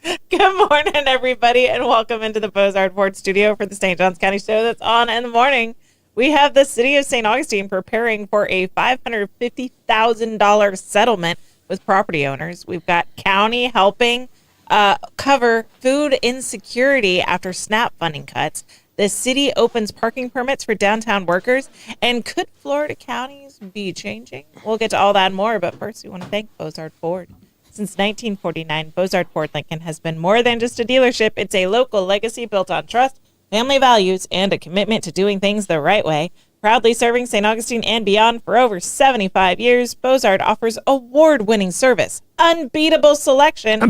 Good morning, everybody, and welcome into the Bozard Ford studio for the St. Johns County show that's on in the morning. We have the city of St. Augustine preparing for a $550,000 settlement with property owners. We've got county helping cover food insecurity after SNAP funding cuts. The city opens parking permits for downtown workers. And could Florida counties be changing? We'll get to all that and more, but first we want to thank Bozard Ford. Since 1949, Bozard Ford Lincoln has been more than just a dealership. It's a local legacy built on trust, family values, and a commitment to doing things the right way. Proudly serving St. Augustine and beyond for over 75 years, Bozard offers award-winning service, unbeatable selection,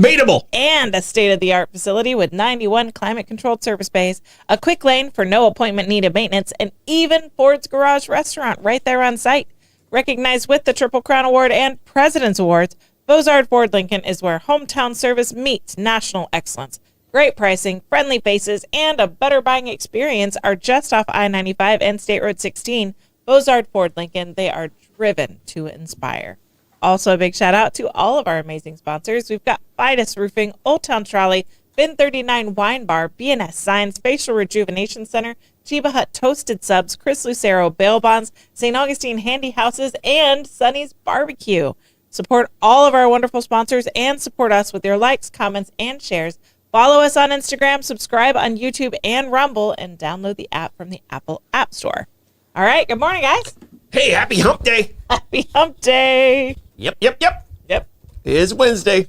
and a state-of-the-art facility with 91 climate-controlled service bays, a quick lane for no appointment-needed maintenance, and even Ford's Garage restaurant right there on site. Recognized with the Triple Crown Award and President's Awards, Bozard Ford Lincoln is where hometown service meets national excellence. Great pricing, friendly faces, and a better buying experience are just off I-95 and State Road 16. Bozard Ford Lincoln, they are driven to inspire. Also, a big shout out to all of our amazing sponsors. We've got Fidus Roofing, Old Town Trolley, Bin 39 Wine Bar, BNS Signs, Facial Rejuvenation Center, Chiba Hut Toasted Subs, Chris Lucero Bail Bonds, St. Augustine Handy Houses, and Sonny's Barbecue. Support all of our wonderful sponsors and support us with your likes, comments, and shares. Follow us on Instagram, subscribe on YouTube and Rumble, and download the app from the Apple App Store. All right, good morning, guys. Hey, happy hump day. Happy hump day. Yep. Yep, It is Wednesday.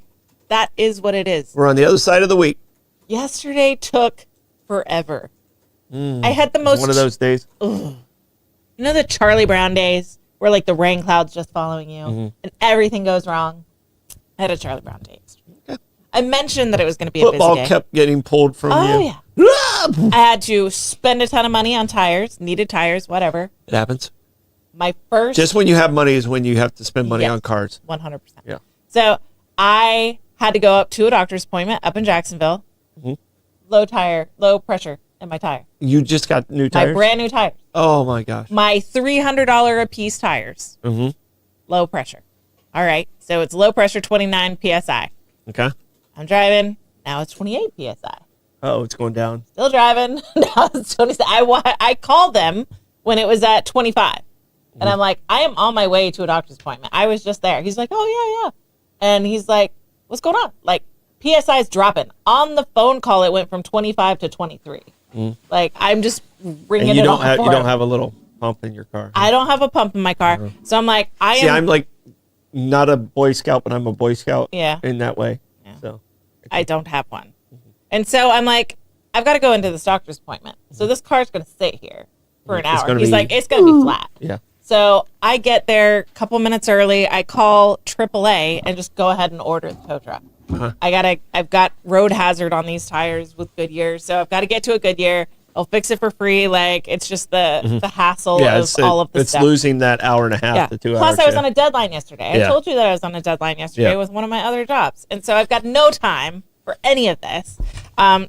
that is what it is. We're on the other side of the week. Yesterday took forever. I had the most... One of those days. You know the Charlie Brown days where like the rain cloud's just following you and everything goes wrong? I had a Charlie Brown day yesterday. Okay. I mentioned that it was going to be a busy Football day. kept getting pulled from you. Oh, yeah. I had to spend a ton of money on tires, needed tires, whatever. It happens. My first... Just when you have money is when you have to spend money Yes, on cars. 100%. Yeah. So I had to go up to a doctor's appointment up in Jacksonville. Low pressure in my tire. You just got new tires? My brand new tires. Oh, my gosh. My $300 a piece tires. Low pressure. All right. So it's low pressure, 29 PSI. Okay. I'm driving. Now it's 28 PSI. Oh, it's going down. Still driving. Now it's 26. I called them when it was at 25. And I'm like, I am on my way to a doctor's appointment. I was just there. He's like, oh, yeah. And he's like, what's going on? Like, PSI is dropping. On the phone call, it went from 25 to 23. Like, I'm just ringing And you it don't off. have, you don't have a little pump in your car. I don't have a pump in my car. So I'm like, I'm like not a Boy Scout, but I'm a Boy Scout in that way. Yeah. So I don't have one. And so I'm like, I've got to go into this doctor's appointment. So this car's going to sit here for an hour. He's like, it's going to be flat. Yeah. So I get there a couple minutes early. I call AAA and just go ahead and order the tow truck. I've got road hazard on these tires with Goodyear, so I've got to get to a Goodyear. I'll fix it for free. Like, it's just the hassle of all of the stuff. It's losing that hour and a half to 2 hours. Plus, I was on a deadline yesterday. I told you that I was on a deadline yesterday with one of my other jobs. And so I've got no time for any of this.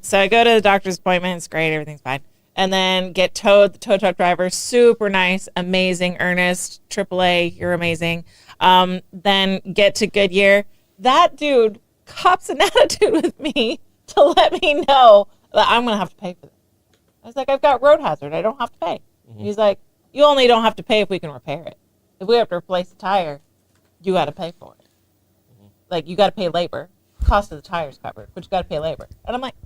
So I go to the doctor's appointment. It's great. Everything's fine. And then get towed. The tow truck driver, super nice, amazing, Ernest, AAA, you're amazing. Then get to Goodyear. That dude cops an attitude with me to let me know that I'm going to have to pay for this. I was like, I've got road hazard. I don't have to pay. He's like, you only don't have to pay if we can repair it. If we have to replace the tire, you got to pay for it. Like, you got to pay labor. Cost of the tire is covered, but you got to pay labor. And I'm like,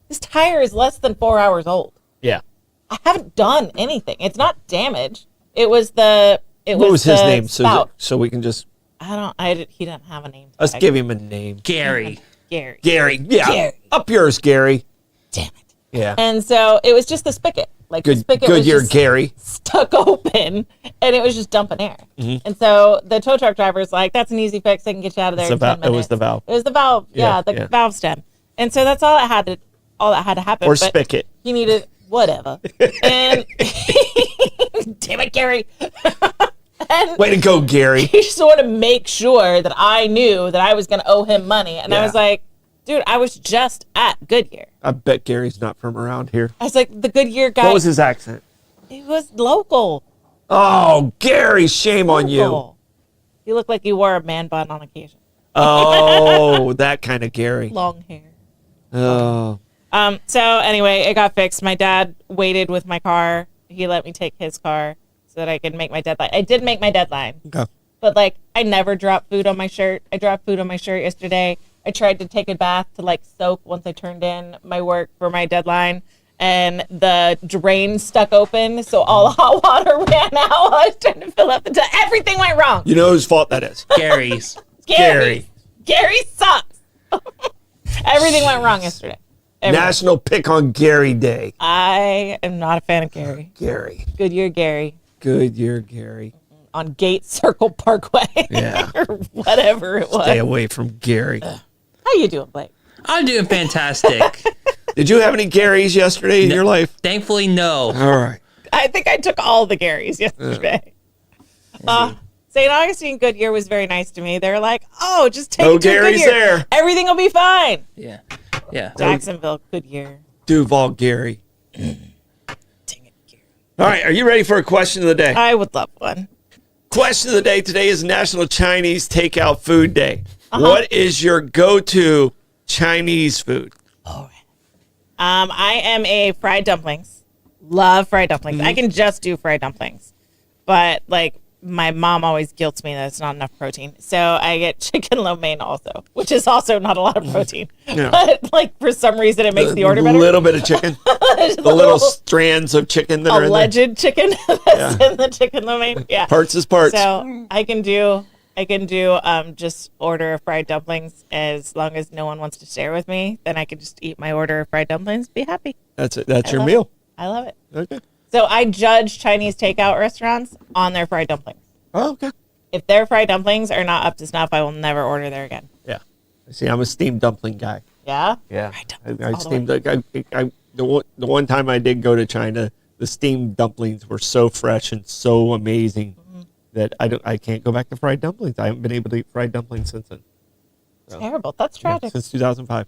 this tire is less than 4 hours old. Yeah. I haven't done anything. It's not damaged. It was the What was his name? spout. So we can just... He didn't have a name. Let's give him a name. Gary. Gary. Yeah. Gary. Up yours, Gary. Damn it. Yeah. And so it was just the spigot. Like, the spigot was Goodyear just Gary. stuck open, and it was just dumping air. And so the tow truck driver's like, that's an easy fix. I can get you out of there in 10 minutes. It was the valve. It was the valve. Yeah, the valve stem. And so that's all that had to happen. Or but spigot. He needed whatever. And damn it, Gary. And way to go, Gary. he just wanted to make sure that I knew that I was going to owe him money. And I was like, dude, I was just at Goodyear. I bet Gary's not from around here. I was like, the Goodyear guy. What was his accent? He was local. Oh, Gary, shame on you. He looked like he wore a man bun on occasion. Oh, that kind of Gary. Long hair. Oh. So anyway, it got fixed. My dad waited with my car. He let me take his car so that I could make my deadline. I did make my deadline. Okay. But, like, I never drop food on my shirt. I dropped food on my shirt yesterday. I tried to take a bath to, like, soak once I turned in my work for my deadline. And the drain stuck open, so all the hot water ran out while I was trying to fill up the tub. Everything went wrong. You know whose fault that is? Gary's. Gary. Gary sucks. Everything went wrong yesterday. Everything. National Pick on Gary Day. I am not a fan of Gary. Gary. Goodyear Gary. Goodyear Gary. On Gate Circle Parkway. Yeah. Or whatever it was. Stay away from Gary. How you doing, Blake? I'm doing fantastic. Did you have any Garys yesterday in your life? Thankfully, no. All right. I think I took all the Garys yesterday. St. Augustine Goodyear was very nice to me. They're like, oh, just take it to Gary's Goodyear. there. Everything will be fine. Yeah. Yeah. Jacksonville, Goodyear. Duval Gary. Dang it, Gary. All right. Are you ready for a question of the day? I would love one. Question of the day today is National Chinese Takeout Food Day. What is your go-to Chinese food? Oh, I am a fried dumplings. Love fried dumplings. I can just do fried dumplings. But, like, my mom always guilts me that it's not enough protein. So I get chicken lo mein also, which is also not a lot of protein. Yeah. But, like, for some reason, it makes the order better. A little bit of chicken. The little strands of chicken that are in there. Alleged chicken that's in the chicken lo mein. Yeah. Parts is parts. So I can do just order of fried dumplings as long as no one wants to share with me. Then I can just eat my order of fried dumplings, be happy. That's it. That's your love meal. I love it. Okay. So I judge Chinese takeout restaurants on their fried dumplings. Oh, okay. If their fried dumplings are not up to snuff, I will never order there again. Yeah. See, I'm a steamed dumpling guy. Yeah? Yeah. Fried I dumplings all steamed. the way. The one time I did go to China, the steamed dumplings were so fresh and so amazing that I can't go back to fried dumplings. I haven't been able to eat fried dumplings since then. Terrible. That's tragic. Since 2005.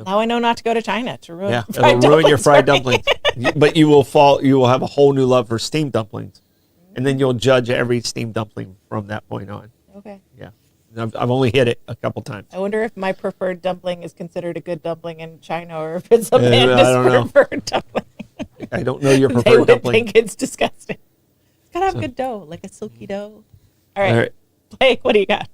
Now I know not to go to China to ruin Yeah, fried it'll ruin your dumplings fried for me. dumplings. But you will have a whole new love for steamed dumplings. And then you'll judge every steamed dumpling from that point on. Okay. Yeah. I've only hit it a couple times. I wonder if my preferred dumpling is considered a good dumpling in China or if it's a I don't panda's know. preferred dumpling. I don't know your They preferred would dumpling. think it's disgusting. It's got to have good dough, like a silky dough. All right. All right. Blake, what do you got?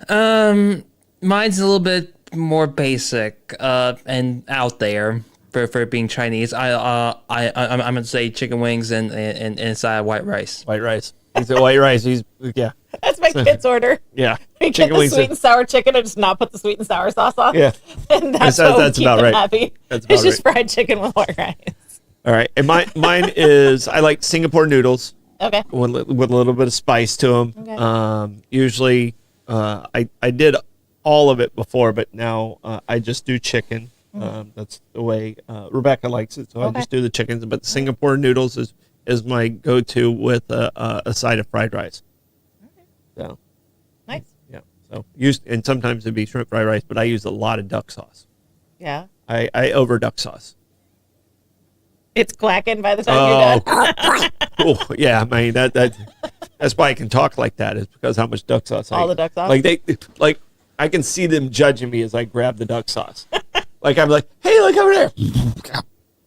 Mine's a little bit more basic and out there for being Chinese. I'm gonna say chicken wings and inside white rice. White rice. He's a white rice. Yeah. That's my kid's order. Yeah. We get the sweet and sour chicken and just not put the sweet and sour sauce on. Yeah. And that's That's keep about them right. happy. That's about It's just fried chicken with white rice. All right. And mine is, I like Singapore noodles Okay. with a little bit of spice to them. Okay. Usually, I did all of it before, but now I just do chicken. That's the way Rebecca likes it, so I just do the chickens. But the Singapore noodles is my go-to with a side of fried rice. Okay. So Nice. yeah, so and sometimes it'd be shrimp fried rice, but I use a lot of duck sauce. Yeah. I over duck sauce. It's clacking by the time you're done. Oh yeah, I mean that's why I can talk like that, is because how much duck sauce. All the duck sauce? Like I can see them judging me as I grab the duck sauce. Like I'm like, hey, look over there.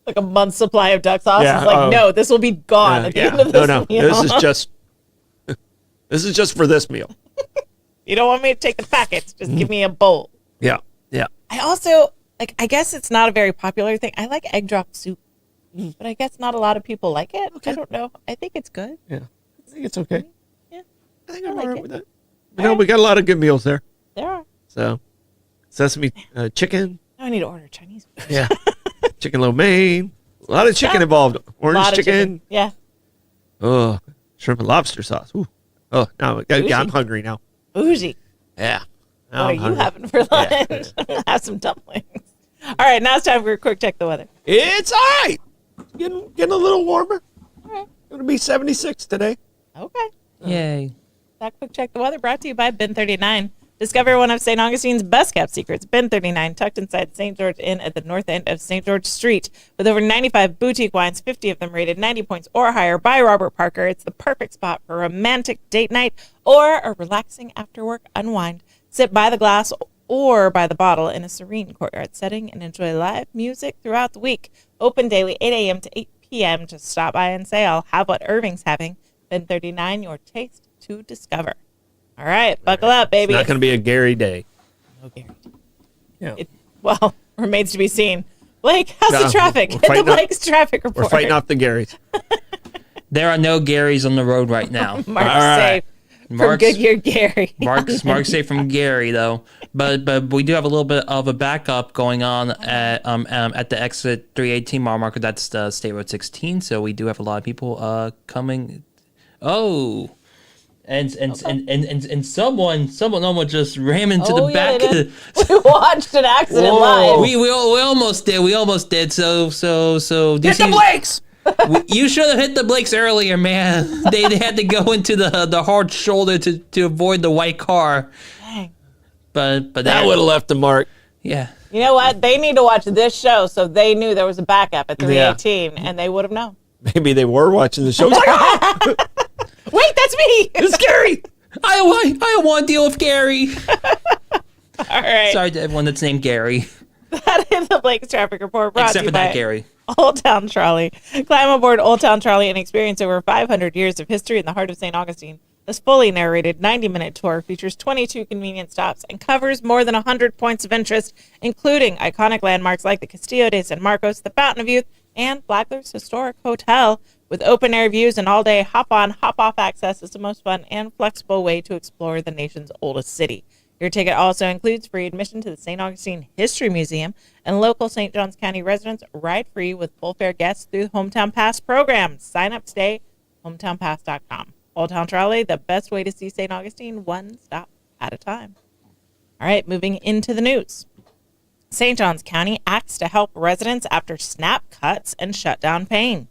Like a month's supply of duck sauce. Yeah, It's like, no, this will be gone at the end of this no. meal. This is just for this meal. You don't want me to take the packets. Just give me a bowl. Yeah, yeah. I also, I guess it's not a very popular thing. I like egg drop soup. But I guess not a lot of people like it. Okay. I don't know. I think it's good. Yeah, I think it's okay. Yeah. I think I I'm like all right it. with that. We got a lot of good meals there. There are. So, sesame chicken. Now I need to order Chinese food. Yeah. Chicken lo mein. A lot of chicken involved. Orange Lot of chicken. Yeah. Oh, shrimp and lobster sauce. Ooh. Oh, now I'm hungry now. Bougie. Yeah. What are you having for lunch? Have some dumplings. All right, now it's time for a quick check the weather. It's all right. Getting a little warmer. All right. Going to be 76 today. Okay. Yay. That quick check the weather brought to you by Ben 39. Discover one of St. Augustine's best kept secrets. Ben 39, tucked inside St. George Inn at the north end of St. George Street. With over 95 boutique wines, 50 of them rated 90 points or higher by Robert Parker, it's the perfect spot for a romantic date night or a relaxing after work unwind. Sit by the glass or by the bottle in a serene courtyard setting and enjoy live music throughout the week. Open daily 8 a.m. to 8 p.m. Just stop by and say, I'll have what Irving's having. 1039, your taste to discover. All right, buckle up, baby. It's not going to be a Gary day. No guarantee. Yeah. Well, remains to be seen. Blake, how's the No, traffic? we're Hit the fighting off- Blake's traffic report. We're fighting off the Garys. There are no Garys on the road right now. Mark's All right. safe from Mark's- Goodyear Gary. Mark's safe from Gary though, but we do have a little bit of a backup going on at the exit 318 mile marker. That's the State Road 16. So we do have a lot of people coming. Oh, and someone almost just ram into the back. They did. We watched an accident live. We almost did. So do you Hit the see- Blakes! You should have hit the Blakes earlier, man. They had to go into the hard shoulder to avoid the white car. Dang. But That would have left a mark. yeah. You know what? They need to watch this show so they knew there was a backup at 318 and they would have known. Maybe they were watching the show. It's like, oh, Wait, that's me! it's Gary! I want to deal with Gary. All right. Sorry to everyone that's named Gary, That is the Blake's traffic report brought except to you for that by Gary. Old Town Trolley. Climb aboard Old Town Trolley and experience over 500 years of history in the heart of St. Augustine. This fully narrated 90-minute tour features 22 convenient stops and covers more than 100 points of interest, including iconic landmarks like the Castillo de San Marcos, the Fountain of Youth, and Flagler's Historic Hotel. With open-air views and all-day hop-on, hop-off access is the most fun and flexible way to explore the nation's oldest city. Your ticket also includes free admission to the St. Augustine History Museum, and local St. Johns County residents ride free with full fare guests through the Hometown Pass program. Sign up today, hometownpass.com. Old Town Trolley, the best way to see St. Augustine, one stop at a time. All right, moving into the news. St. Johns County acts to help residents after SNAP cuts and shutdown pain.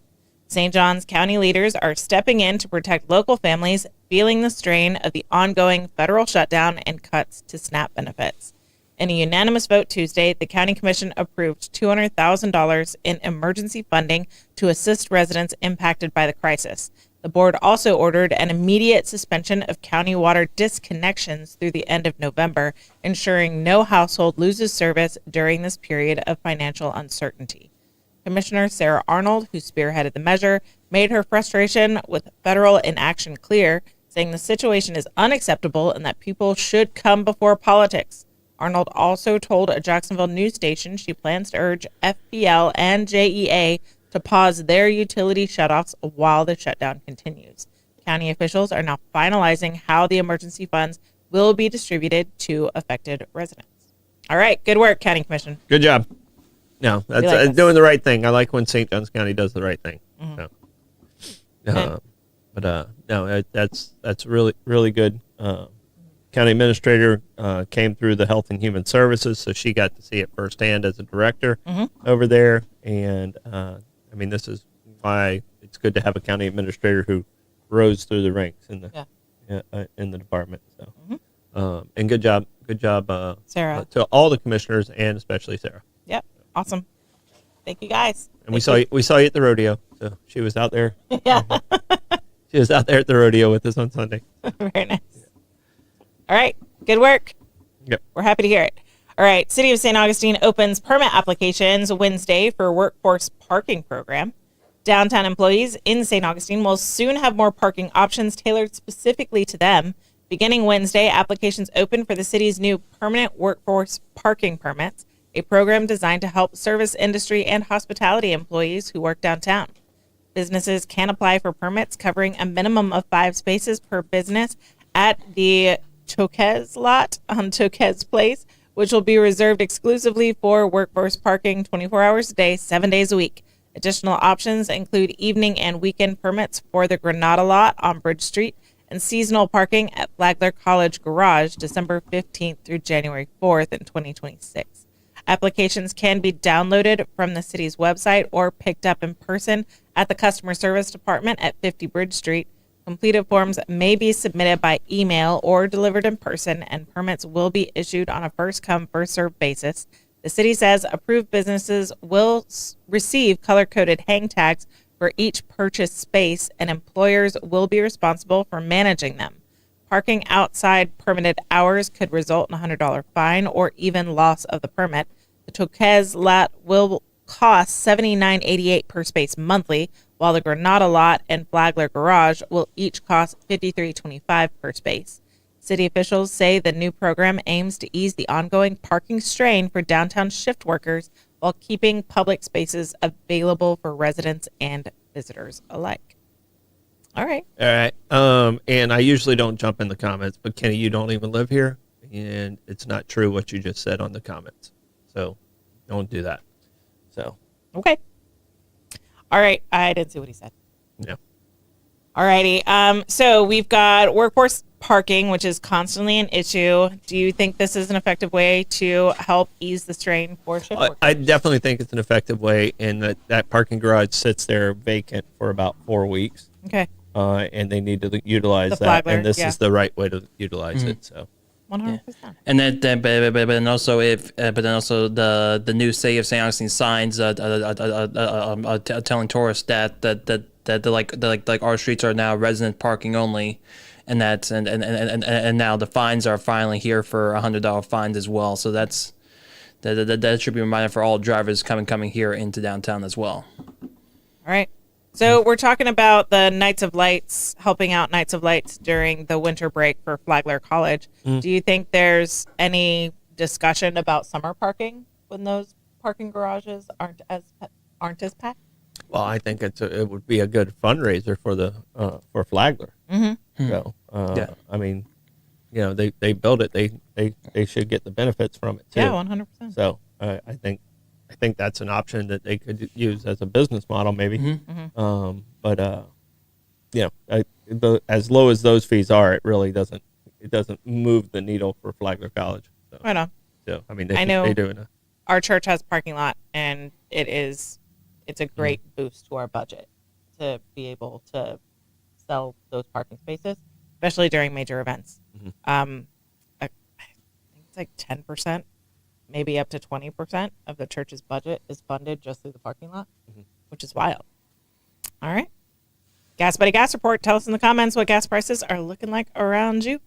St. Johns County leaders are stepping in to protect local families feeling the strain of the ongoing federal shutdown and cuts to SNAP benefits. In a unanimous vote Tuesday, the County Commission approved $200,000 in emergency funding to assist residents impacted by the crisis. The board also ordered an immediate suspension of county water disconnections through the end of November, ensuring no household loses service during this period of financial uncertainty. Commissioner Sarah Arnold, who spearheaded the measure, made her frustration with federal inaction clear, saying the situation is unacceptable and that people should come before politics. Arnold also told a Jacksonville news station she plans to urge FPL and JEA to pause their utility shutoffs while the shutdown continues. County officials are now finalizing how the emergency funds will be distributed to affected residents. All right, good work, County Commission. Good job. No, that's like this. doing the right thing. I like when St. Johns County does the right thing. And- No, that's really good. County administrator came through the Health and Human Services, so she got to see it firsthand as a director over there. And I mean, this is why it's good to have a county administrator who rose through the ranks in the department. So, and good job, Sarah. to all the commissioners and especially Sarah. Yep, awesome. Thank you, guys. And we saw you at the rodeo. So she was out there. Yeah, She was out there at the rodeo with us on Sunday. very nice. All right, good work. Yep. We're happy to hear it. All right, City of St. Augustine opens permit applications Wednesday for workforce parking program. Downtown employees in St. Augustine will soon have more parking options tailored specifically to them. Beginning Wednesday, applications open for the city's new permanent workforce parking permits, a program designed to help service industry and hospitality employees who work downtown. Businesses can apply for permits covering a minimum of 5 spaces per business at the Toquez lot on Toquez Place, which will be reserved exclusively for workforce parking 24 hours a day, 7 days a week. Additional options include evening and weekend permits for the Granada lot on Bridge Street and seasonal parking at Flagler College Garage December 15th through January 4th in 2026. Applications can be downloaded from the city's website or picked up in person at the Customer Service Department at 50 Bridge Street. Completed forms may be submitted by email or delivered in person, and permits will be issued on a first-come, first-served basis. The city says approved businesses will receive color-coded hang tags for each purchased space, and employers will be responsible for managing them. Parking outside permitted hours could result in a $100 fine or even loss of the permit. The Toquez lot will cost $79.88 per space monthly, while the Granada lot and Flagler garage will each cost $53.25 per space. City officials say the new program aims to ease the ongoing parking strain for downtown shift workers while keeping public spaces available for residents and visitors alike. All right. All right. And I usually don't jump in the comments, but Kenny, you don't even live here, and it's not true what you just said on the comments. So don't do that. So. Okay. All right. I didn't see what he said. Yeah. All righty. So we've got workforce parking, which is constantly an issue. Do you think this is an effective way to help ease the strain for shift workers? I definitely think it's an effective way, and that parking garage sits there vacant for about 4 weeks. Okay. And they need to utilize The that, Flagler, and this yeah. is the right way to utilize it. So. 100%. And then, but then also the new City of St. Augustine signs telling tourists that like our streets are now resident parking only, and that's and now the fines are finally here for $100 fines as well. So that should be a reminder for all drivers coming here into downtown as well. All right. So we're talking about the Knights of Lights, helping out Knights of Lights during the winter break for Flagler College. Do you think there's any discussion about summer parking when those parking garages aren't as packed? Well, I think it would be a good fundraiser for Flagler. Mm-hmm. So, Yeah. I mean, they build it. They should get the benefits from it too. Yeah, 100%. So I think that's an option that they could use as a business model, maybe. Mm-hmm. But as low as those fees are, it really doesn't move the needle for Flagler College. So, Right on. so I mean, I know they do it. Our church has a parking lot, and it's a great boost to our budget to be able to sell those parking spaces, especially during major events. Mhm. I think it's like 10%, maybe up to 20% of the church's budget is funded just through the parking lot, which is wild. All right. Gas Buddy Gas Report. Tell us in the comments what gas prices are looking like around you.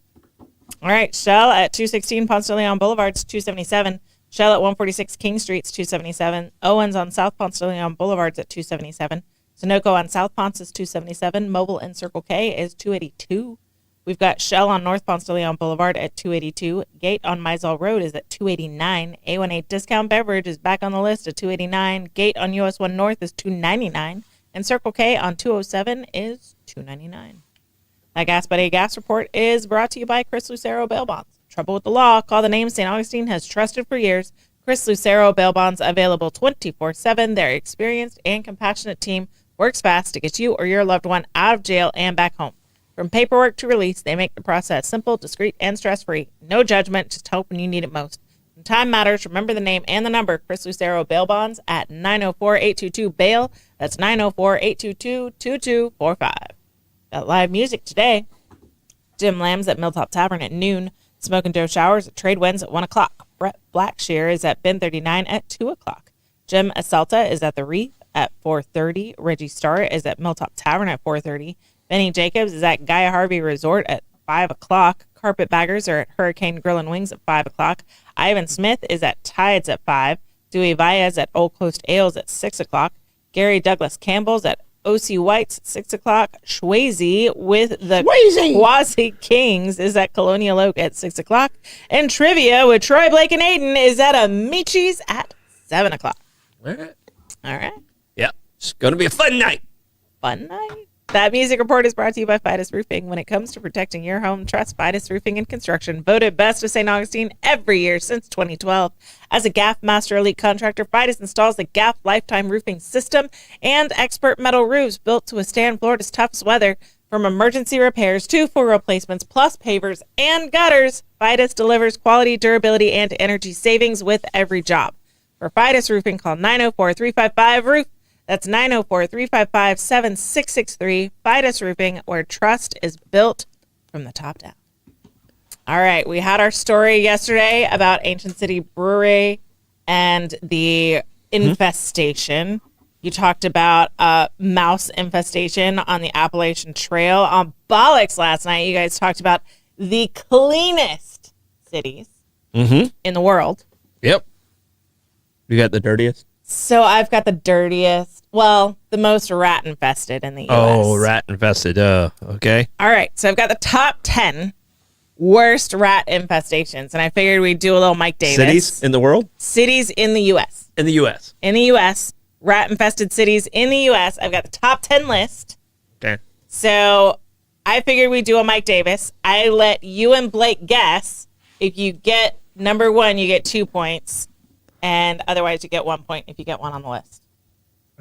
All right. Shell at 216 Ponce de Leon Boulevard's $2.77. Shell at 146 King Street's $2.77. Owens on South Ponce de Leon Boulevard's at $2.77. Sunoco on South Ponce is $2.77. Mobile in Circle K is $2.82. We've got Shell on North Ponce de Leon Boulevard at $2.82. Gate on Mizell Road is at $2.89. A1A Discount Beverage is back on the list at $2.89. Gate on US 1 North is $2.99. And Circle K on 207 is $2.99. That Gas Buddy Gas Report is brought to you by Chris Lucero Bail Bonds. Trouble with the law? Call the name St. Augustine has trusted for years. Chris Lucero Bail Bonds, available 24/7. Their experienced and compassionate team works fast to get you or your loved one out of jail and back home. From paperwork to release, they make the process simple, discreet, and stress-free. No judgment, just help when you need it most. When time matters, remember the name and the number. Chris Lucero Bail Bonds at 904-822-BAIL. That's 904-822-2245. Got live music today. Jim Lamb's at Milltop Tavern at noon. Smoke and Dough Showers at Trade Winds at 1 o'clock. Brett Blackshear is at Bin 39 at 2 o'clock. Jim Aselta is at The Reef at 4:30. Reggie Starr is at Milltop Tavern at 4:30. Benny Jacobs is at Gaia Harvey Resort at 5 o'clock. Carpetbaggers are at Hurricane Grill and Wings at 5 o'clock. Ivan Smith is at Tides at 5. Dewey Valles at Old Coast Ales at 6 o'clock. Gary Douglas Campbell's at O.C. White's at 6 o'clock. Schwazy with the Quasi Kings is at Colonial Oak at 6 o'clock. And Trivia with Troy, Blake, and Aiden is at Amici's at 7 o'clock. All right. All right. Yeah. It's going to be a fun night. Fun night. That music report is brought to you by Fidus Roofing. When it comes to protecting your home, trust Fidus Roofing and Construction. Voted best of St. Augustine every year since 2012. As a GAF Master Elite contractor, Fidus installs the GAF Lifetime Roofing System and expert metal roofs built to withstand Florida's toughest weather. From emergency repairs to full replacements, plus pavers and gutters, Fidus delivers quality, durability, and energy savings with every job. For Fidus Roofing, call 904-355-ROOF. That's 904-355-7663. Fidus Roofing, where trust is built from the top down. All right, we had our story yesterday about Ancient City Brewery and the infestation. You talked about mouse infestation on the Appalachian Trail. On Bollocks last night, you guys talked about the cleanest cities Mm-hmm. in the world. Yep. You got the dirtiest? So I've got the dirtiest, the most rat infested in the U.S. Oh, rat infested. Okay. All right. So I've got the top 10 worst rat infestations. And I figured we'd do a little Mike Davis. Cities in the world? Cities in the U.S. In the U.S. In the U.S. Rat infested cities in the U.S. I've got the top 10 list. Okay. So I figured we'd do a Mike Davis. I let you and Blake guess. If you get number 1, you get 2 points. And otherwise, you get 1 point if you get one on the list.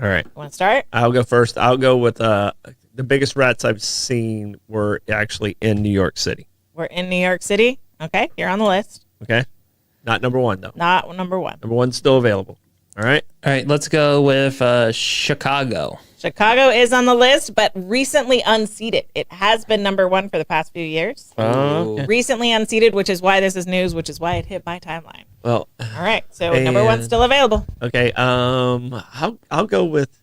All right. You want to start? I'll go first. I'll go with the biggest rats I've seen were actually in New York City. We're in New York City. Okay, you're on the list. Okay. Not number 1, though. Not number 1. Number 1's still available. All right. All right, let's go with Chicago. Chicago is on the list, but recently unseated. It has been number 1 for the past few years. Okay. Recently unseated, which is why this is news, which is why it hit my timeline. Well, All right, so number 1's still available. okay. I'll go with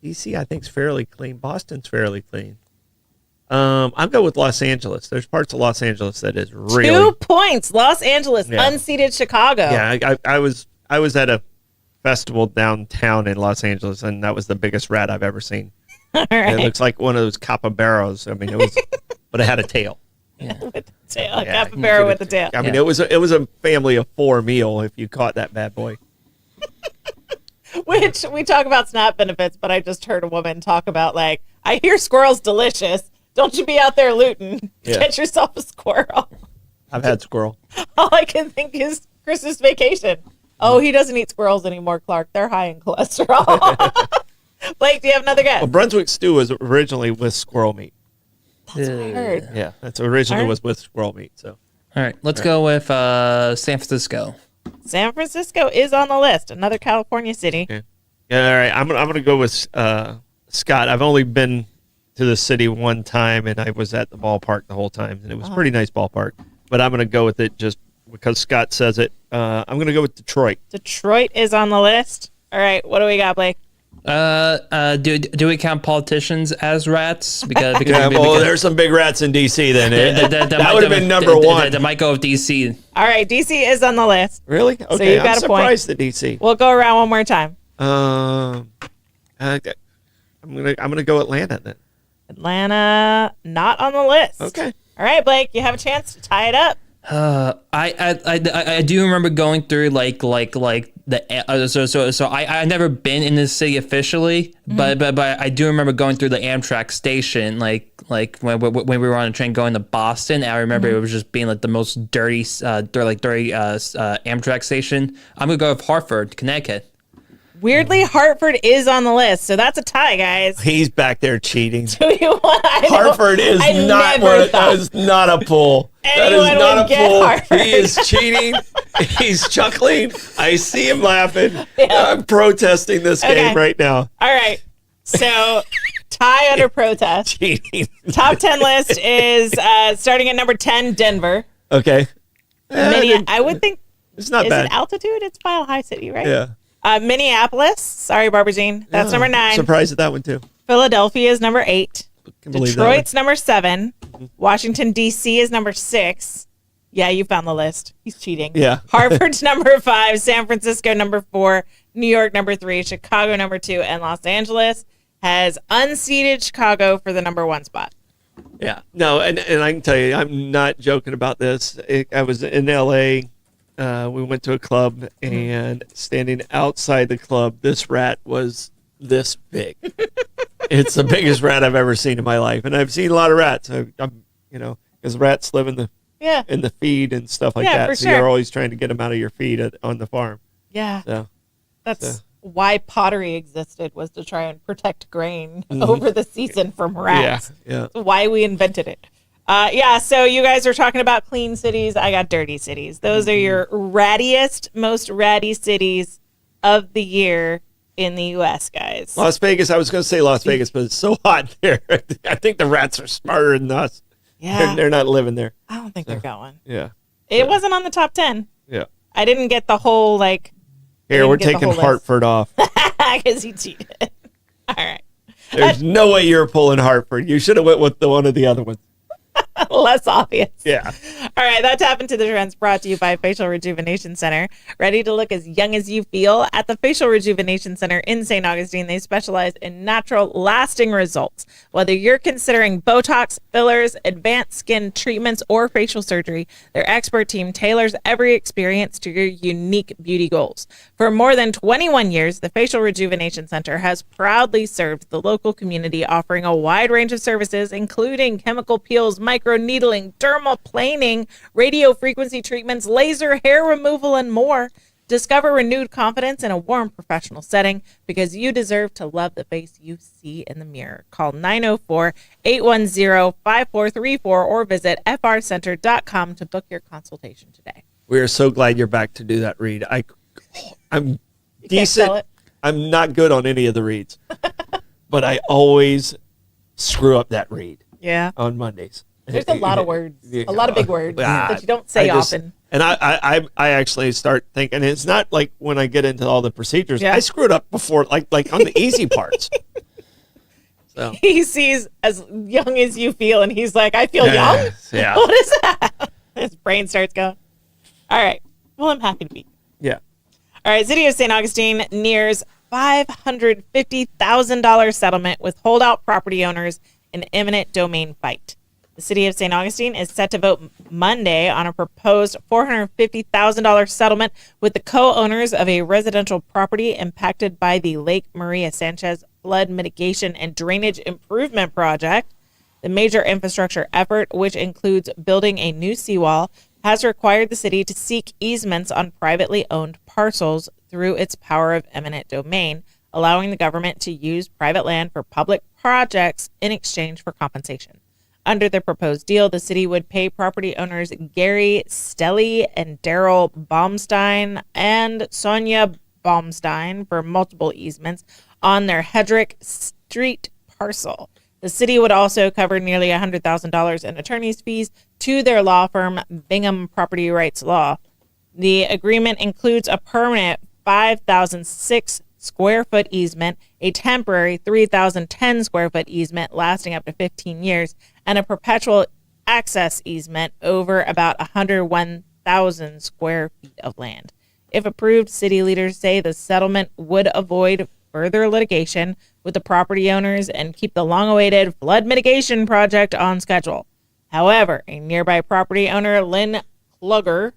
DC. I think is fairly clean. Boston's fairly clean. I'll go with Los Angeles. There's parts of Los Angeles that is really 2 points. Los Angeles, Yeah. unseated Chicago. Yeah, I was at a festival downtown in Los Angeles, and that was the biggest rat I've ever seen. All And right. it looks like one of those capybaras. I mean, it was, but it had a tail. With the tail. Yeah, Capybara with the tail. I mean, Yeah. it was a family of 4 meal if you caught that bad boy. Which we talk about SNAP benefits, but I just heard a woman talk about, like, I hear squirrel's delicious. Don't you be out there looting. Yeah. Get yourself a squirrel. I've had squirrel. All I can think is Christmas vacation. Oh, he doesn't eat squirrels anymore, Clark. They're high in cholesterol. Blake, do you have another guess? Well, Brunswick stew was originally with squirrel meat. That's what I heard. Yeah, that's originally All right. was with squirrel meat. So All right, let's go with San Francisco. San Francisco is on the list. Another California city. okay. Yeah, all right. I'm gonna go with Scott. I've only been to the city one time, and I was at the ballpark the whole time, and it was a pretty nice ballpark. But I'm gonna go with it just because Scott says it. I'm gonna go with Detroit. Detroit is on the list. All right, what do we got, Blake? Do we count politicians as rats? Because Yeah, well, there's some big rats in DC. Then that would have been number 1. That might go with DC. All right, DC is on the list. Really? Okay, you got I'm a point. surprised at DC. We'll go around one more time. I'm gonna go Atlanta then. Atlanta, not on the list. Okay. All right, Blake, you have a chance to tie it up. I do remember going through like the so I never been in this city officially, but I do remember going through the Amtrak station like when we were on a train going to Boston. And I remember it was just being like the most dirty Amtrak station. I'm gonna go with Hartford, Connecticut. Weirdly, Hartford is on the list, so that's a tie, guys. He's back there cheating. Do you want? Hartford is not that is not a pull. That is Anyone not would a get pull. Hartford. He is cheating. He's chuckling. I see him laughing. I'm protesting this game right now. All right, so tie under protest. Cheating. Top 10 list is starting at number 10, Denver. Okay. I would think It's not is bad. it altitude? It's Mile High City, right? Yeah. Minneapolis. Sorry, Barbara Jean. That's number 9. Surprised at that one too. Philadelphia is number 8. Can believe that one. Detroit's number 7. Washington, D.C. is number 6. Yeah, you found the list. He's cheating. Yeah. Harvard's number 5. San Francisco, number 4. New York, number 3. Chicago, number 2. And Los Angeles has unseated Chicago for the number 1 spot. Yeah. No, and I can tell you, I'm not joking about this. I was in L.A. We went to a club, and standing outside the club, this rat was this big. It's the biggest rat I've ever seen in my life, and I've seen a lot of rats. I'm because rats live in the feed and stuff like that. For So sure. you're always trying to get them out of your feed on the farm. Yeah. So That's why pottery existed, was to try and protect grain over the season from rats. yeah. Why we invented it. So you guys are talking about clean cities. I got dirty cities. Those are your rattiest, most ratty cities of the year in the U.S., guys. Las Vegas. I was going to say Las Vegas, but it's so hot there. I think the rats are smarter than us. Yeah. They're not living there. I don't think they're going. Yeah. It wasn't on the top 10. Yeah. I didn't get the whole, like... Here, we're get the taking whole list. Hartford off. Because he cheated. All right. There's no way you're pulling Hartford. You should have went with one of the other ones. less obvious. Yeah. All right, that Tap Into the Trends brought to you by Facial Rejuvenation Center. Ready to look as young as you feel? At the Facial Rejuvenation Center in St. Augustine, they specialize in natural, lasting results. Whether you're considering Botox, fillers, advanced skin treatments, or facial surgery, their expert team tailors every experience to your unique beauty goals. For more than 21 years, the Facial Rejuvenation Center has proudly served the local community, offering a wide range of services, including chemical peels, microneedling, dermal planing, radio frequency treatments, laser hair removal, and more. Discover renewed confidence in a warm professional setting because you deserve to love the face you see in the mirror. Call 904-810-5434 or visit frcenter.com to book your consultation today. We are so glad you're back to do that read. I'm decent. I'm not good on any of the reads, but I always screw up that read. Yeah. On Mondays. There's a lot of words, a lot of big words that you don't say often. And I actually start thinking, it's not like when I get into all the procedures, I screwed up before, like on the easy parts. So he sees as young as you feel, and he's like, I feel young? Yeah. What is that? His brain starts going. All right. Well, I'm happy to be. Yeah. All right. City of St. Augustine nears $550,000 settlement with holdout property owners in eminent domain fight. The City of St. Augustine is set to vote Monday on a proposed $450,000 settlement with the co-owners of a residential property impacted by the Lake Maria Sanchez flood mitigation and drainage improvement project. The major infrastructure effort, which includes building a new seawall, has required the city to seek easements on privately owned parcels through its power of eminent domain, allowing the government to use private land for public projects in exchange for compensation. Under the proposed deal, the city would pay property owners Gary Stelly and Daryl Baumstein and Sonia Baumstein for multiple easements on their Hedrick Street parcel. The city would also cover nearly $100,000 in attorney's fees to their law firm, Bingham Property Rights Law. The agreement includes a permanent 5,006 square foot easement, a temporary 3,010 square foot easement lasting up to 15 years, and a perpetual access easement over about 101,000 square feet of land. If approved, city leaders say the settlement would avoid further litigation with the property owners and keep the long-awaited flood mitigation project on schedule. However, a nearby property owner, Lynn Kluger,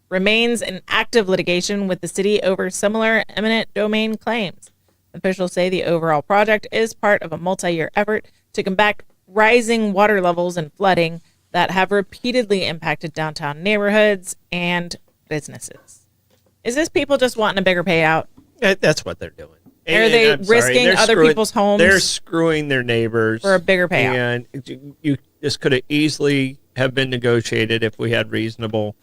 remains in active litigation with the city over similar eminent domain claims. Officials say the overall project is part of a multi-year effort to combat rising water levels and flooding that have repeatedly impacted downtown neighborhoods and businesses. Is this people just wanting a bigger payout? That's what they're doing. Are they risking other people's homes? They're screwing their neighbors for a bigger payout. And this could have easily have been negotiated if we had reasonable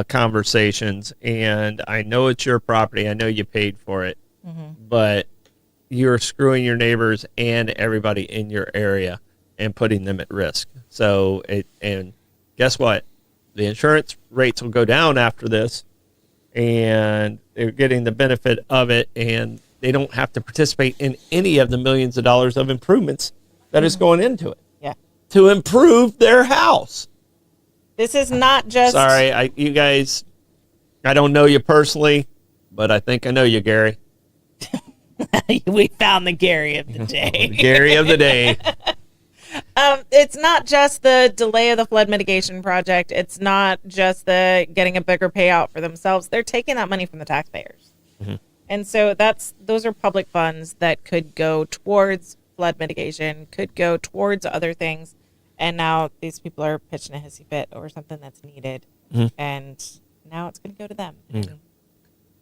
conversations. And I know it's your property. I know you paid for it, but you're screwing your neighbors and everybody in your area and putting them at risk. So and guess what? The insurance rates will go down after this, and they're getting the benefit of it, and they don't have to participate in any of the millions of dollars of improvements that is going into it. Yeah. To improve their house. This is not just... Sorry, you guys, I don't know you personally, but I think I know you, Gary. We found the Gary of the day. Gary of the day. It's not just the delay of the flood mitigation project. It's not just the getting a bigger payout for themselves. They're taking that money from the taxpayers. And so those are public funds that could go towards flood mitigation, could go towards other things. And now these people are pitching a hissy fit over something that's needed. And now it's going to go to them.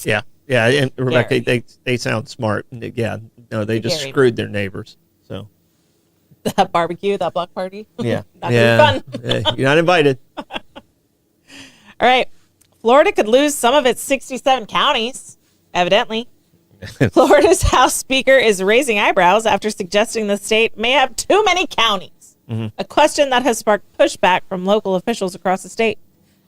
Yeah. Yeah. And Rebecca, they sound smart. Yeah. No, they just screwed their neighbors. So that barbecue, that block party. Yeah. Not fun. You're not invited. All right. Florida could lose some of its 67 counties, evidently. Florida's House Speaker is raising eyebrows after suggesting the state may have too many counties. A question that has sparked pushback from local officials across the state.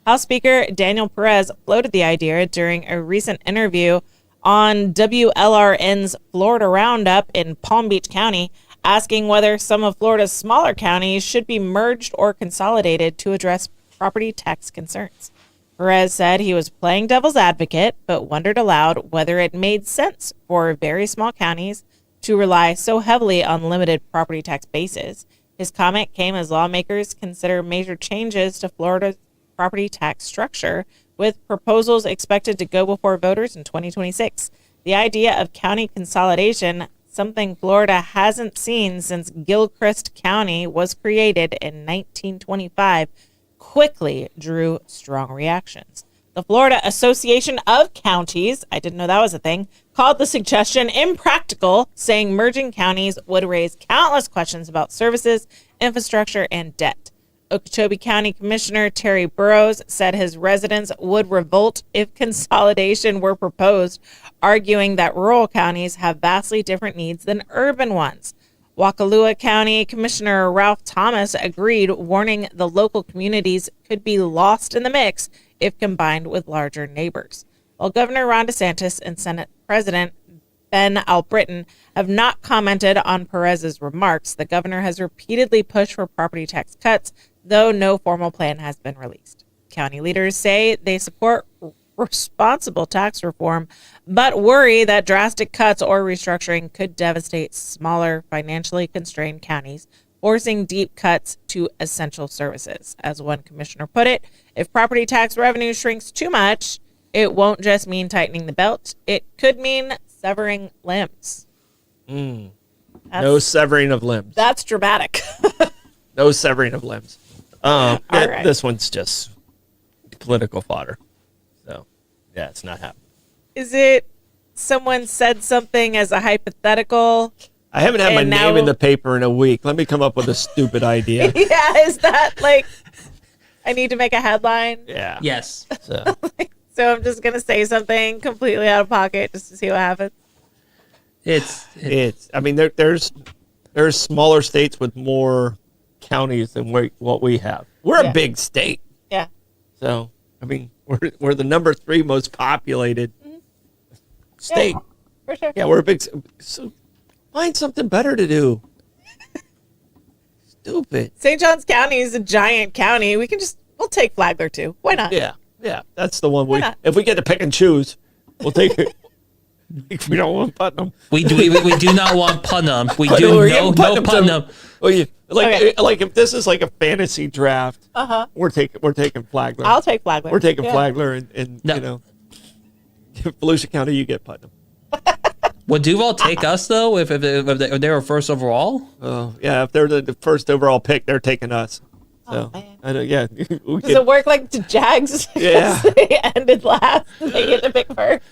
House Speaker Daniel Perez floated the idea during a recent interview on WLRN's Florida Roundup in Palm Beach County asking whether some of Florida's smaller counties should be merged or consolidated to address property tax concerns. Perez said he was playing devil's advocate, but wondered aloud whether it made sense for very small counties to rely so heavily on limited property tax bases. His comment came as lawmakers consider major changes to Florida's property tax structure, with proposals expected to go before voters in 2026. The idea of county consolidation, something Florida hasn't seen since Gilchrist County was created in 1925, quickly drew strong reactions. The Florida Association of Counties, I didn't know that was a thing, called the suggestion impractical, saying merging counties would raise countless questions about services, infrastructure, and debt. Okeechobee County Commissioner Terry Burrows said his residents would revolt if consolidation were proposed, arguing that rural counties have vastly different needs than urban ones. Wakalua County Commissioner Ralph Thomas agreed, warning the local communities could be lost in the mix if combined with larger neighbors. While Governor Ron DeSantis and Senate President Ben Albritton have not commented on Perez's remarks, the governor has repeatedly pushed for property tax cuts, though no formal plan has been released. County leaders say they support responsible tax reform, but worry that drastic cuts or restructuring could devastate smaller, financially constrained counties, forcing deep cuts to essential services. As one commissioner put it, if property tax revenue shrinks too much, it won't just mean tightening the belt, it could mean severing limbs. No severing of limbs. That's dramatic. No severing of limbs. right. This one's just political fodder. So, yeah, it's not happening. Is it someone said something as a hypothetical? I haven't had my And name now- in the paper in a week. Let me come up with a stupid idea. Yeah, is that like I need to make a headline? Yeah. Yes. So, So I'm just going to say something completely out of pocket just to see what happens. I mean, there's smaller states with more counties than what we have. We're Yeah. a big state. Yeah. So, I mean, we're the number 3 most populated state. For sure. Yeah, we're a big. So, find something better to do. Stupid. St. Johns County is a giant county. We'll take Flagler too. Why not? Yeah, that's the one. Why not? If we get to pick and choose, we'll take it. If we don't want Putnam. We do not want Putnam. We But do we're no getting Putnam. Well, Okay. like if this is like a fantasy draft, Uh-huh. we're taking Flagler. I'll take Flagler. We're taking Yeah. Flagler, and No. Volusia County, you get Putnam. Would Duval take us though if they were first overall? Oh yeah, if they're the first overall pick, they're taking us. So, Oh, man. I know, yeah. Does it work like the Jags? Yeah. They ended last. They get to pick first.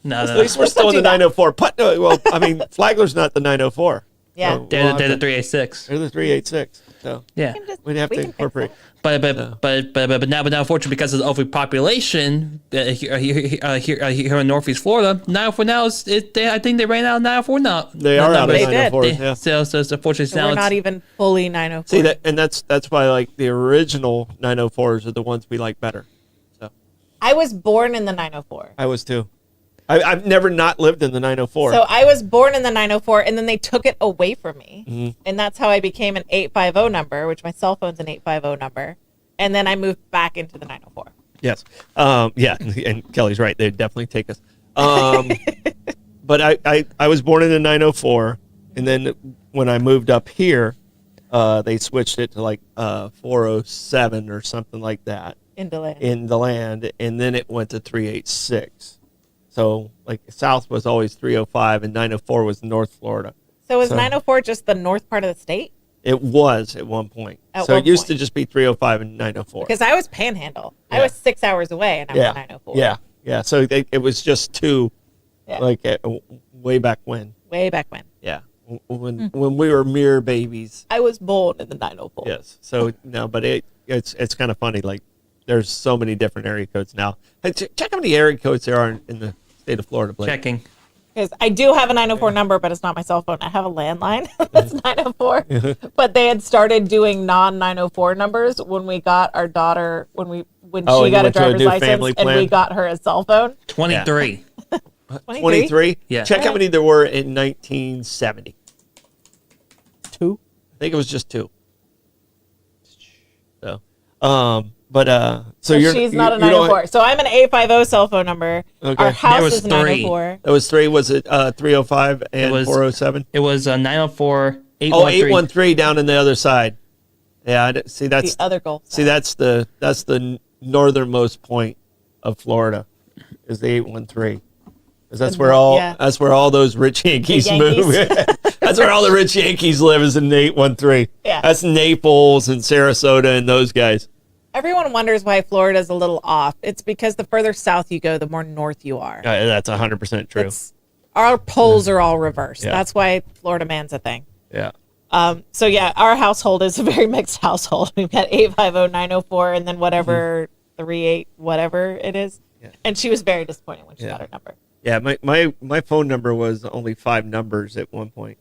No, At no. least we're still in the do that. 904. Putnam. Well, I mean, Flagler's not the 904. Yeah. So They're we'll the have to- 386. They're the 386. So Yeah. we'd have We to can fix incorporate. But now unfortunately because of the overpopulation here in Northeast Florida, 904 now I think they ran out of 904 now. They are out of They did. 904. They- Yeah. So unfortunately So now we're it's not even fully 904. See that, and that's why like the original 904s are the ones we like better. So I was born in the 904. I was too. I've never not lived in the 904. So I was born in the 904, and then they took it away from me. Mm-hmm. And that's how I became an 850 number, which my cell phone's an 850 number. And then I moved back into the 904. Yes. Yeah, and Kelly's right. They'd definitely take us. But I was born in the 904, and then when I moved up here, they switched it to like 407 or something like that In Deland. in the land, and then it went to 386. So like South was always 305, and 904 was North Florida. So is 904 just the north part of the state? It was at one point. At So one it used point. to just be 305 and 904. Because I was Panhandle. I Yeah. was 6 hours away, and I was Yeah. 904. Yeah. So it was just two, Yeah. like way back when. Way back when. Yeah. When we were mere babies. I was born in the 904. Yes. So no, but it's kind of funny. Like there's so many different area codes now. Hey, check how many area codes there are in the state of Florida, Blake. checking. Because I do have a 904 number, but it's not my cell phone. I have a landline that's 904. But they had started doing non-904 numbers when we got our daughter, when Oh, she you got a went to a driver's new license, family and we plan? got her a cell phone. 23. 23? Yeah. Check how many there were in 1970. I think it was just 2. So, so she's not a you don't- 904. So I'm an 850 cell phone number. Okay. Our house was is 3. 904. That was 3. Was it 305 and was- 407? It was 904 Oh, 813. 813 down in the other side. Yeah, see that's The other Gulf. see that's the northernmost point of Florida is the 813. Because that's where all those rich Yankees, move. That's where all the rich Yankees live is in the 813. Yeah. That's Naples and Sarasota and those guys. Everyone wonders why Florida's a little off. It's because the further south you go, the more north you are. That's 100% true. Our poles are all reversed. Yeah. That's why Florida man's a thing. Yeah. So yeah, our household is a very mixed household. We've got 850, 904, and then whatever 38, whatever it is. Yeah. And she was very disappointed when she got her number. Yeah, my phone number was only 5 numbers at one point.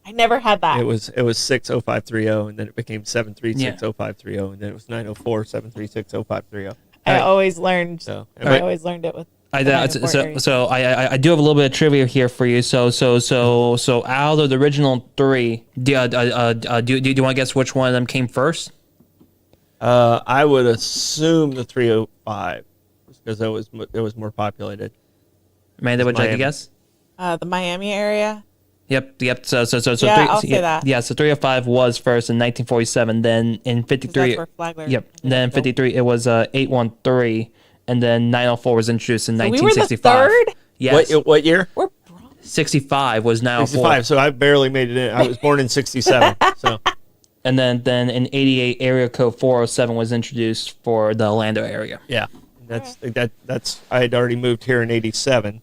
I never had that. It was 60530, and then it became 7360530, and then it was 904-7360530. I always learned. So, I always learned it with. I do have a little bit of trivia here for you. So out of the original 3, do you want to guess which one of them came first? I would assume the 305 because it was more populated. Amanda, would you like to Miami. guess? The Miami area. Yep. So Yeah, I'll say that. Yeah, so 305 was first in 1947. Then in 53. That's where Flagler. Yep. Then in 53 it was 813, and then 904 was introduced in So we were the 1965. third. Yes. What year? We're bronze. 65 was now 65. So I barely made it in. I was born in 67. So And then in 88 area code 407 was introduced for the Orlando area. yeah, that's I had already moved here in 87,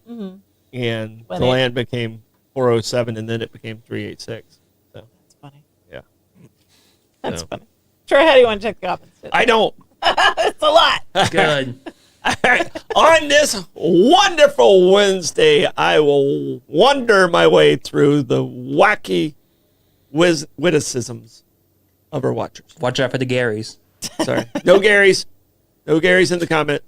and When the land became 407, and then it became 386. So That's funny. yeah, That's So. funny. Troy, how do you want to check the opposite? I don't. It's a lot. Good. All right. On this wonderful Wednesday, I will wander my way through the wacky witticisms of our watchers. Watch out for the Garys. Sorry. No Garys. No Garys in the comment.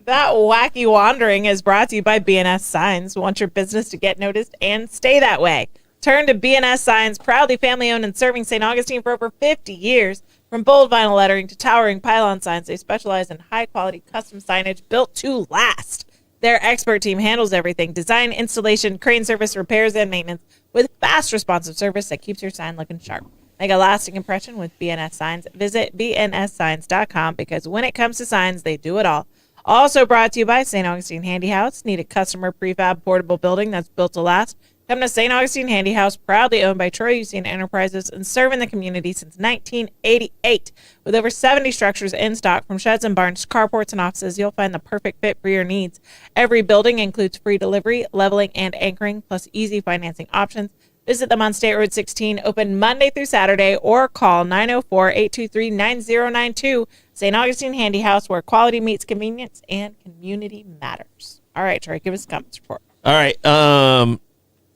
That wacky wandering is brought to you by BNS Signs. Want your business to get noticed and stay that way. Turn to BNS Signs, proudly family-owned and serving St. Augustine for over 50 years. From bold vinyl lettering to towering pylon signs, they specialize in high-quality custom signage built to last. Their expert team handles everything: design, installation, crane service, repairs, and maintenance with fast, responsive service that keeps your sign looking sharp. Make a lasting impression with BNS Signs. Visit bnssigns.com because when it comes to signs, they do it all. Also brought to you by St. Augustine Handy House. Need a customer prefab portable building that's built to last? Come to St. Augustine Handy House, proudly owned by Troy Usain Enterprises and serving the community since 1988. With over 70 structures in stock, from sheds and barns to carports and offices, you'll find the perfect fit for your needs. Every building includes free delivery, leveling, and anchoring, plus easy financing options. Visit them on State Road 16, open Monday through Saturday, or call 904-823-9092. St. Augustine Handy House, where quality meets convenience and community matters. All right, Troy, give us a comments report. All right.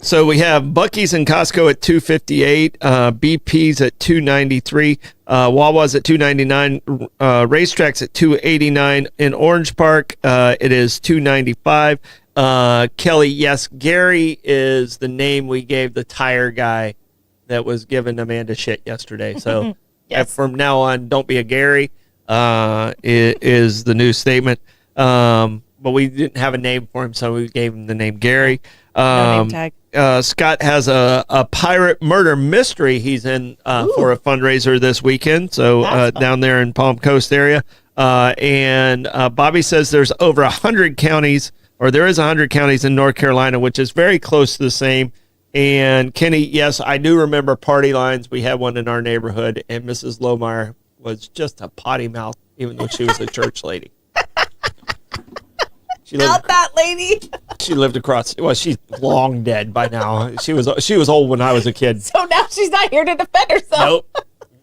So we have Buc-ee's and Costco at $2.58, BP's at $2.93, Wawa's at $2.99, Racetracks at $2.89. In Orange Park, it is $2.95. Kelly, yes, Gary is the name we gave the tire guy that was giving Amanda shit yesterday. So Yes. from now on, don't be a Gary, is the new statement. But we didn't have a name for him, so we gave him the name Gary. No name tag. Scott has a pirate murder mystery he's in for a fundraiser this weekend. So That's fun. down there in Palm Coast area. And Bobby says there's over 100 counties, or there is 100 counties in North Carolina, which is very close to the same. And Kenny, yes, I do remember party lines. We had one in our neighborhood, and Mrs. Lohmeyer was just a potty mouth, even though she was a church lady. Not that lady. She lived across. Well, she's long dead by now. She was old when I was a kid. So now she's not here to defend herself.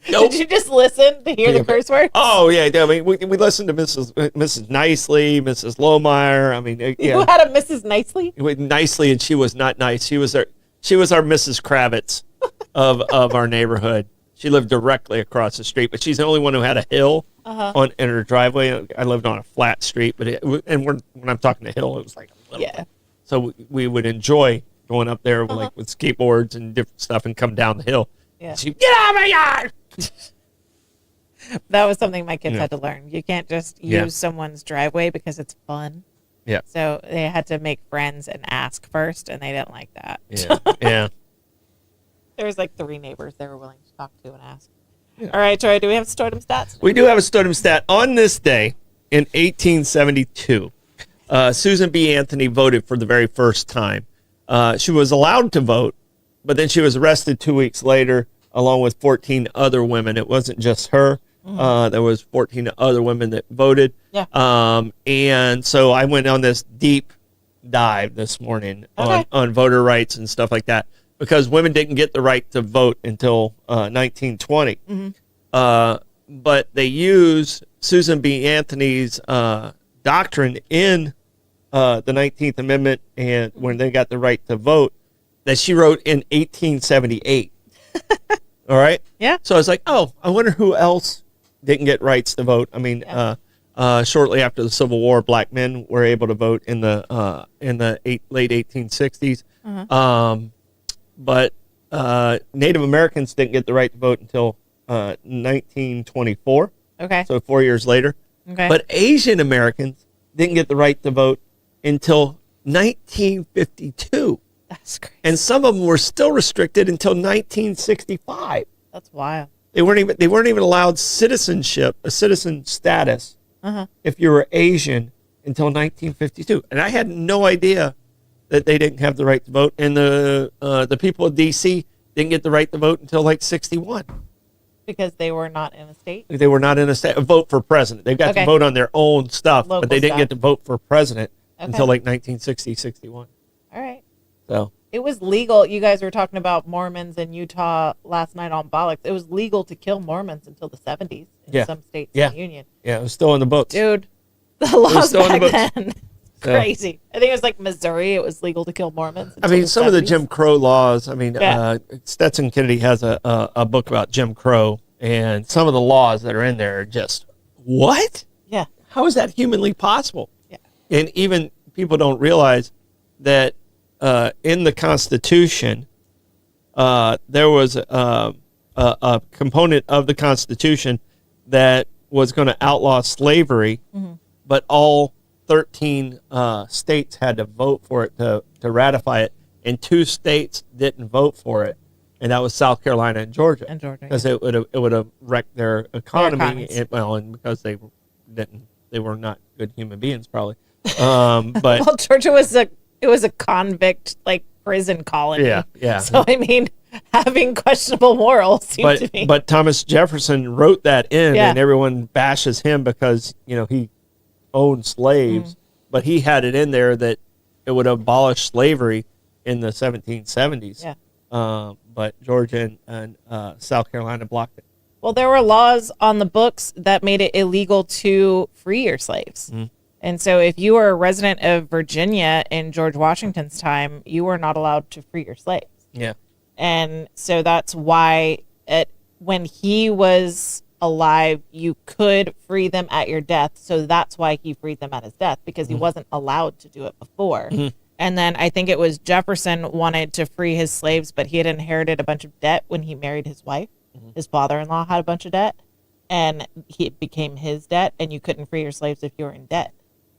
Nope. Did you just listen to hear the curse words? Oh yeah. I mean, we listened to Mrs. Nicely, Mrs. Lohmeyer. I mean, You yeah, had a Mrs. Nicely? nicely, and she was not nice. She was our Mrs. Kravitz of our neighborhood. She lived directly across the street, but she's the only one who had a hill in her driveway. I lived on a flat street, but when I'm talking a hill, it was like a little. Yeah. So we would enjoy going up there with skateboards and different stuff and come down the hill. Yeah. Get out of my yard! That was something my kids Yeah. had to learn. You can't just Yeah. use someone's driveway because it's fun. Yeah. So they had to make friends and ask first, and they didn't like that. Yeah. Yeah. There was like 3 neighbors they were willing to talk to and ask. All right, Troy, do we have stardom stats? We do have a stardom stat. On this day in 1872, Susan B. Anthony voted for the very first time. She was allowed to vote, but then she was arrested 2 weeks later, along with 14 other women. It wasn't just her. There was 14 other women that voted. Yeah. And so I went on this deep dive this morning Okay. on voter rights and stuff like that, because women didn't get the right to vote until 1920. But they use Susan B. Anthony's doctrine in the 19th Amendment, and when they got the right to vote, that she wrote in 1878. All right? Yeah. So I was like, oh, I wonder who else didn't get rights to vote. I mean, shortly after the Civil War, black men were able to vote in the late 1860s. But Native Americans didn't get the right to vote until 1924. Okay. So 4 years later. Okay. But Asian Americans didn't get the right to vote until 1952. That's crazy. And some of them were still restricted until 1965. That's wild. They weren't even allowed citizenship, a citizen status, if you were Asian until 1952. And I had no idea that they didn't have the right to vote. And the people of D.C. didn't get the right to vote until like 61. Because they were not in a state? They were not in a state, vote for president. They got Okay. to vote on their own stuff, Local but they didn't stuff. get to vote for president Okay. until like 1960, 61. All right. So It was legal. You guys were talking about Mormons in Utah last night on Bollocks. It was legal to kill Mormons until the 70s in Yeah. some states Yeah. in the Union. yeah, it was still in the books. Dude, the laws still in the back books. then. Crazy. I think it was like Missouri. It was legal to kill Mormons. I until mean, the some of the 70s. Jim Crow laws. I mean, Yeah. Stetson Kennedy has a book about Jim Crow, and some of the laws that are in there are just, what? Yeah. How is that humanly possible? Yeah. And even people don't realize that in the Constitution, there was a component of the Constitution that was going to outlaw slavery, but all 13 states had to vote for it to ratify it, and 2 states didn't vote for it, and that was South Carolina and Georgia. And Georgia, because it would have wrecked their economy. economies. And because they were not good human beings probably. But Well, Georgia was a convict like prison colony. Yeah, yeah. So I mean, having questionable morals seems to be. but Thomas Jefferson wrote that in, Yeah. and everyone bashes him because he owned slaves, but he had it in there that it would abolish slavery in the 1770s. Yeah. But Georgia and South Carolina blocked it. Well, there were laws on the books that made it illegal to free your slaves. And so if you were a resident of Virginia in George Washington's time, you were not allowed to free your slaves. Yeah. And so that's why when he was alive, you could free them at your death. So that's why he freed them at his death, because he wasn't allowed to do it before. And then I think it was Jefferson wanted to free his slaves, but he had inherited a bunch of debt when he married his wife. His father-in-law had a bunch of debt, and it became his debt, and you couldn't free your slaves if you were in debt.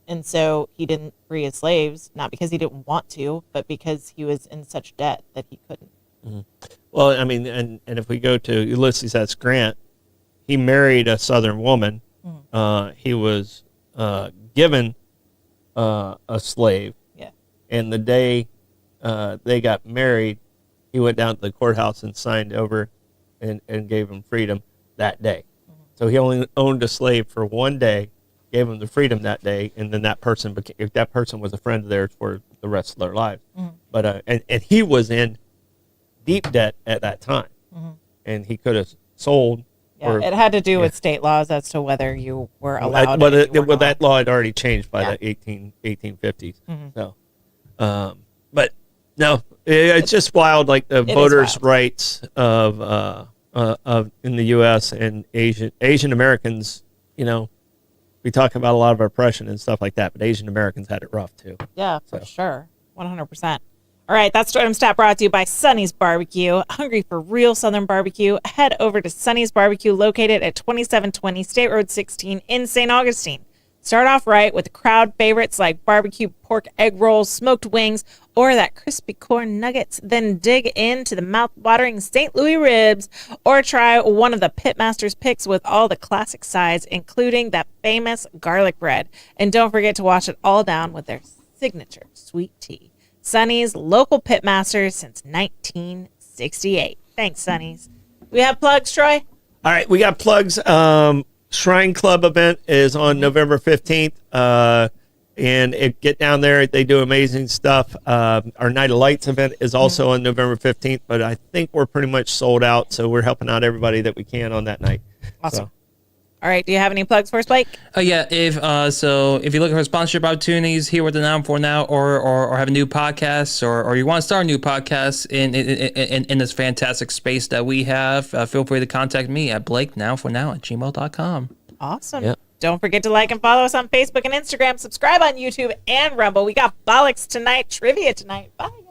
And so he didn't free his slaves, not because he didn't want to, but because he was in such debt that he couldn't. Well, I mean, and if we go to Ulysses S. Grant, he married a Southern woman. He was given a slave. Yeah. And the day they got married, he went down to the courthouse and signed over and gave him freedom that day. So he only owned a slave for one day, gave him the freedom that day, and then that person if that person was a friend of theirs for the rest of their lives. But and he was in deep debt at that time, and he could have sold. Yeah, it had to do with state laws as to whether you were allowed. But that law had already changed by the 1850s. So, but no, it's just wild. Like the voters' rights of in the U.S. and Asian Americans. We talk about a lot of oppression and stuff like that, but Asian Americans had it rough too. Yeah, for sure, 100%. All right, that's Stardom Stat brought to you by Sonny's Barbecue. Hungry for real Southern barbecue? Head over to Sonny's Barbecue, located at 2720 State Road 16 in St. Augustine. Start off right with crowd favorites like barbecue pork egg rolls, smoked wings, or that crispy corn nuggets. Then dig into the mouth-watering St. Louis ribs, or try one of the Pitmaster's picks with all the classic sides, including that famous garlic bread. And don't forget to wash it all down with their signature sweet tea. Sonny's, local Pitmaster since 1968. Thanks, Sonny's. We have plugs, Troy? All right, we got plugs. Shrine Club event is on November 15th. Get down there. They do amazing stuff. Our Night of Lights event is also on November 15th, but I think we're pretty much sold out, so we're helping out everybody that we can on that night. Awesome. All right, do you have any plugs for us, Blake? Yeah, if you're looking for sponsorship opportunities here with the Now and For Now, or have a new podcast, or you want to start a new podcast in this fantastic space that we have, feel free to contact me at BlakeNowForNow@gmail.com. Awesome. Yep. Don't forget to like and follow us on Facebook and Instagram. Subscribe on YouTube and Rumble. We got Bollocks tonight, trivia tonight. Bye.